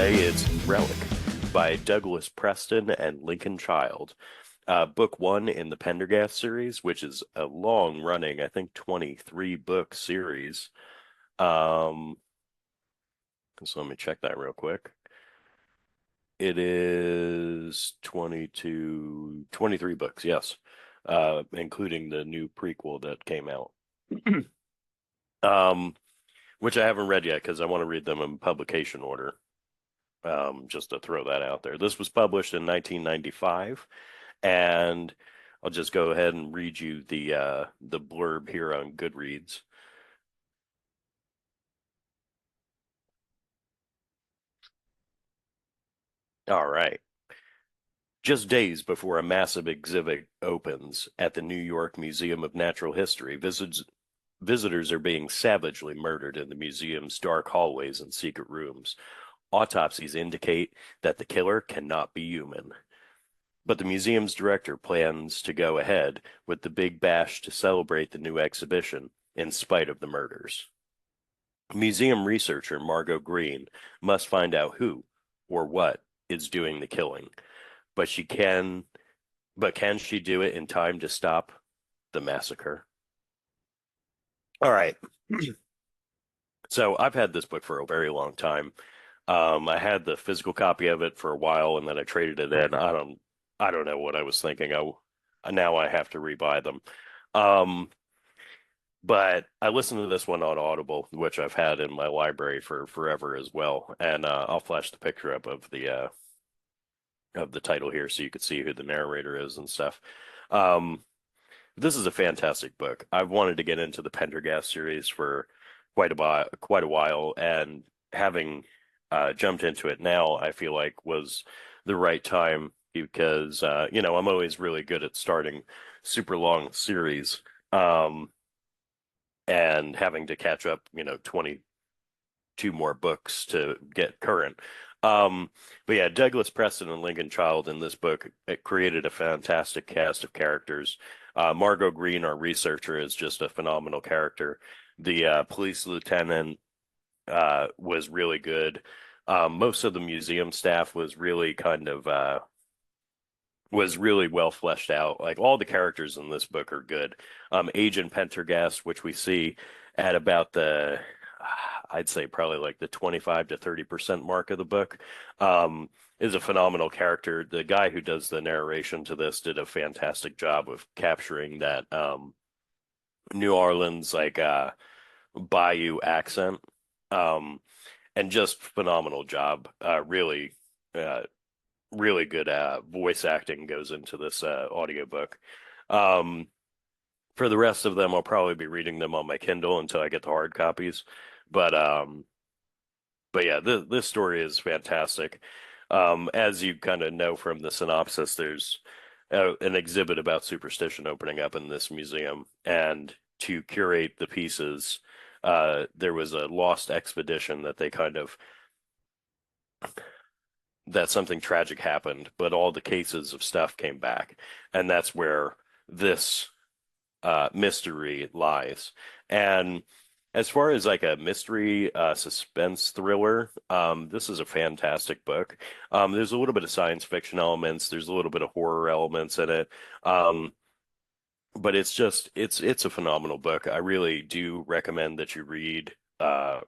today is Relic by Douglas Preston and Lincoln Child. Book one in the Pendergast series, which is a long running, I think 23 book series. Um, so let me check that real quick. It is 23 books, yes, including the new prequel that came out. Um, which I haven't read yet because I want to read them in publication order. Just to throw that out there. This was published in 1995, and I'll just go ahead and read you the blurb here on Goodreads. All right. Just days before a massive exhibit opens at the New York Museum of Natural History, visitors are being savagely murdered in the museum's dark hallways and secret rooms. Autopsies indicate that the killer cannot be human. But the museum's director plans to go ahead with the big bash to celebrate the new exhibition in spite of the murders. Museum researcher Margot Green must find out who or what is doing the killing, but can she do it in time to stop the massacre? All right. So I've had this book for a very long time. I had the physical copy of it for a while, and then I traded it in. I don't know what I was thinking. Now I have to rebuy them. Um, but I listened to this one on Audible, which I've had in my library for forever as well. And I'll flash the picture up of the title here so you can see who the narrator is and stuff. Um, this is a fantastic book. I've wanted to get into the Pendergast series for quite a while, and having jumped into it now, I feel like was the right time because I'm always really good at starting super long series, and having to catch up, 22 more books to get current. But yeah, Douglas Preston and Lincoln Child in this book, it created a fantastic cast of characters. Margot Green, our researcher, is just a phenomenal character. The police lieutenant was really good. Most of the museum staff was really well fleshed out. Like all the characters in this book are good. Agent Pendergast, which we see at about I'd say probably like the 25 to 30% mark of the book, is a phenomenal character. The guy who does the narration to this did a fantastic job of capturing that New Orleans bayou accent. Um, and just phenomenal job. Uh, really good voice acting goes into this audiobook. Um, for the rest of them, I'll probably be reading them on my Kindle until I get the hard copies. But yeah, this story is fantastic. As you kind of know from the synopsis, there's an exhibit about superstition opening up in this museum, and to curate the pieces, there was a lost expedition that something tragic happened, but all the cases of stuff came back, and that's where this mystery lies. And as far as like a mystery suspense thriller, this is a fantastic book. There's a little bit of science fiction elements, there's a little bit of horror elements in it. But it's a phenomenal book. I really do recommend that you read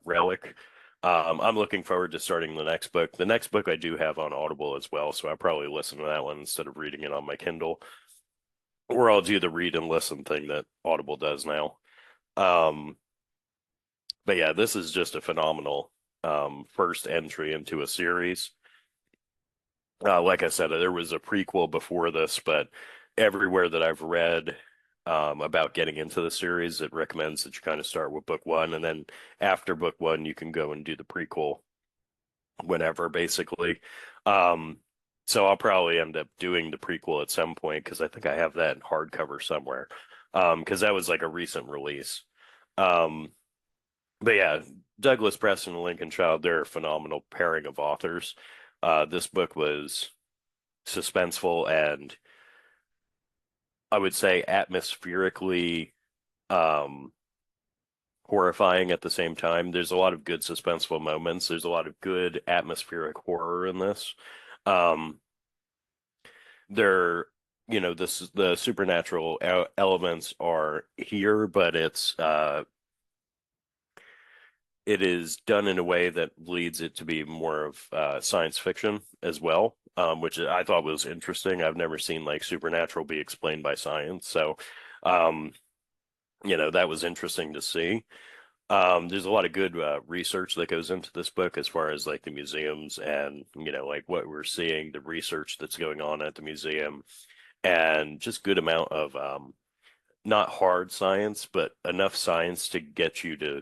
Relic. I'm looking forward to starting the next book. The next book I do have on Audible as well, so I'll probably listen to that one instead of reading it on my Kindle. Or I'll do the read and listen thing that Audible does now. Um, but yeah, this is just a phenomenal first entry into a series. Like I said, there was a prequel before this, but everywhere that I've read about getting into the series, it recommends that you kind of start with book one, and then after book one, you can go and do the prequel whenever, basically. Um, so I'll probably end up doing the prequel at some point because I think I have that in hardcover somewhere. Because that was like a recent release. Um, but yeah, Douglas Preston and Lincoln Child, they're a phenomenal pairing of authors. This book was suspenseful and I would say atmospherically um horrifying at the same time. There's a lot of good suspenseful moments. There's a lot of good atmospheric horror in this. Um, there, this the supernatural elements are here, but it is done in a way that leads it to be more of science fiction as well, which I thought was interesting. I've never seen like supernatural be explained by science, so um, that was interesting to see. There's a lot of good research that goes into this book as far as like the museums and like what we're seeing, the research that's going on at the museum, and just good amount of not hard science, but enough science to get you to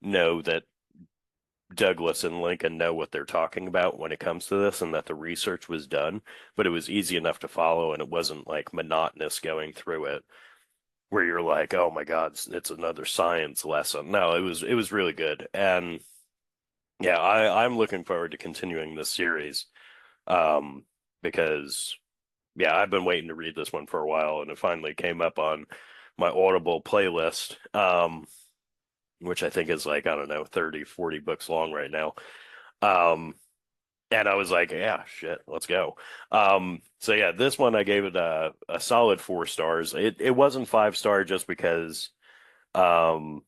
know that Douglas and Lincoln know what they're talking about when it comes to this and that the research was done, but it was easy enough to follow and it wasn't like monotonous going through it where you're like, "Oh my God, it's another science lesson." No, it was really good. And yeah, I'm looking forward to continuing this series um because yeah, I've been waiting to read this one for a while and it finally came up on my Audible playlist. Which I think is like, I don't know, 30, 40 books long right now. Um, and I was like, yeah, shit, let's go. So yeah, this one I gave it a solid 4 stars. It wasn't 5 star just because um,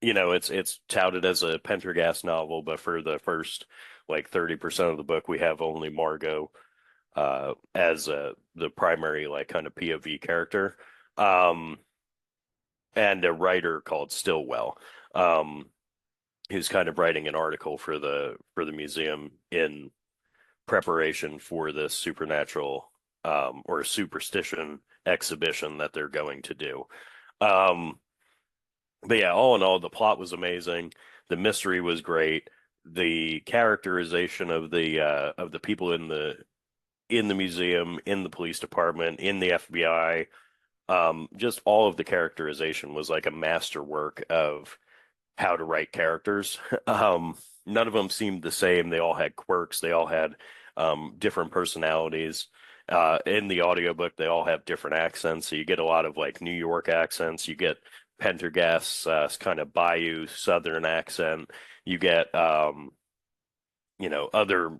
it's touted as a Pendergast novel, but for the first like 30% of the book, we have only Margot as the primary like kind of POV character. Um, and a writer called Stillwell. Um, who's kind of writing an article for the museum in preparation for this supernatural or superstition exhibition that they're going to do. Um, but yeah, all in all, the plot was amazing. The mystery was great. The characterization of the people in the museum, in the police department, in the FBI, just all of the characterization was like a masterwork of how to write characters. None of them seemed the same. They all had quirks. They all had different personalities. In the audiobook, they all have different accents. So you get a lot of like New York accents. You get Pendergast's kind of Bayou Southern accent. You get other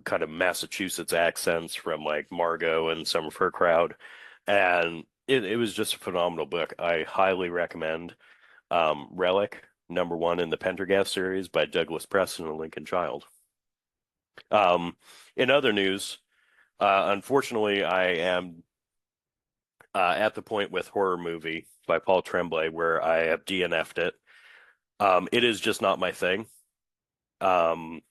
kind of Massachusetts accents from like Margot and some of her crowd. And it was just a phenomenal book. I highly recommend Relic, #1 in the Pendergast series by Douglas Preston and Lincoln Child. Um, in other news, unfortunately, I am at the point with Horror Movie by Paul Tremblay where I have DNF'd it. It is just not my thing. Um,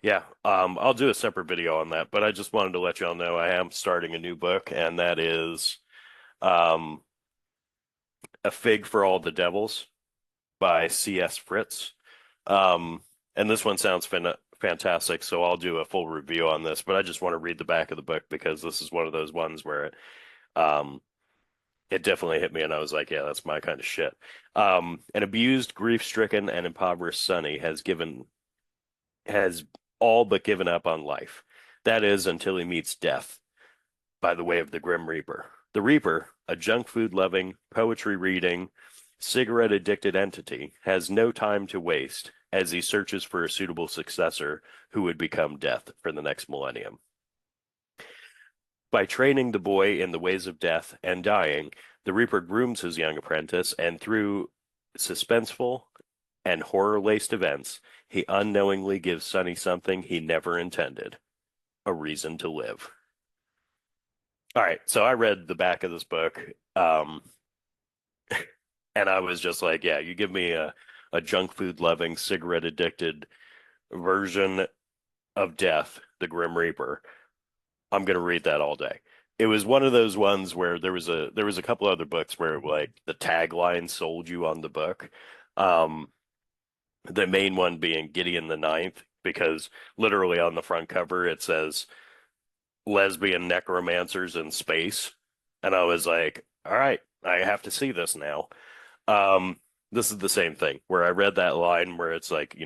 yeah, I'll do a separate video on that, but I just wanted to let y'all know I am starting a new book, and that is um, A Fig for All the Devils by C.S. Fritz. Um, and this one sounds fantastic, so I'll do a full review on this, but I just want to read the back of the book because this is one of those ones where um, it definitely hit me, and I was like, yeah, that's my kind of shit. An abused, grief-stricken, and impoverished Sonny has all but given up on life. That is, until he meets death by the way of the Grim Reaper. The Reaper, a junk food loving, poetry reading, cigarette addicted entity, has no time to waste as he searches for a suitable successor who would become death for the next millennium. By training the boy in the ways of death and dying, the Reaper grooms his young apprentice, and through suspenseful and horror-laced events, he unknowingly gives Sonny something he never intended, a reason to live. All right, so I read the back of this book, and I was just like, yeah, you give me a junk food loving, cigarette addicted version of death, the Grim Reaper. I'm gonna read that all day. It was one of those ones where there was a couple other books where like the tagline sold you on the book. Um, the main one being Gideon the Ninth, because literally on the front cover it says lesbian necromancers in space. And I was like, all right, I have to see this now. Um, this is the same thing where I read that line where it's like,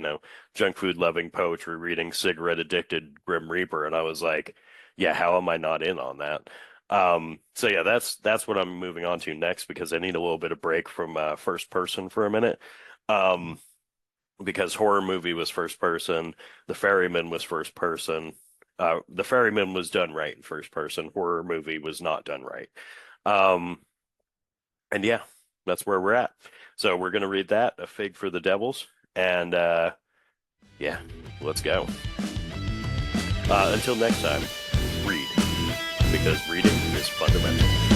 junk food loving, poetry reading, cigarette addicted Grim Reaper. And I was like, yeah, how am I not in on that? So yeah, that's what I'm moving on to next because I need a little bit of break from first person for a minute. Um, because horror movie was first person, The Ferryman was first person. The Ferryman was done right in first person. Horror movie was not done right. Um, and yeah, that's where we're at. So we're gonna read that, A Fig for the Devils, and yeah, let's go. Until next time, read because reading is fundamental.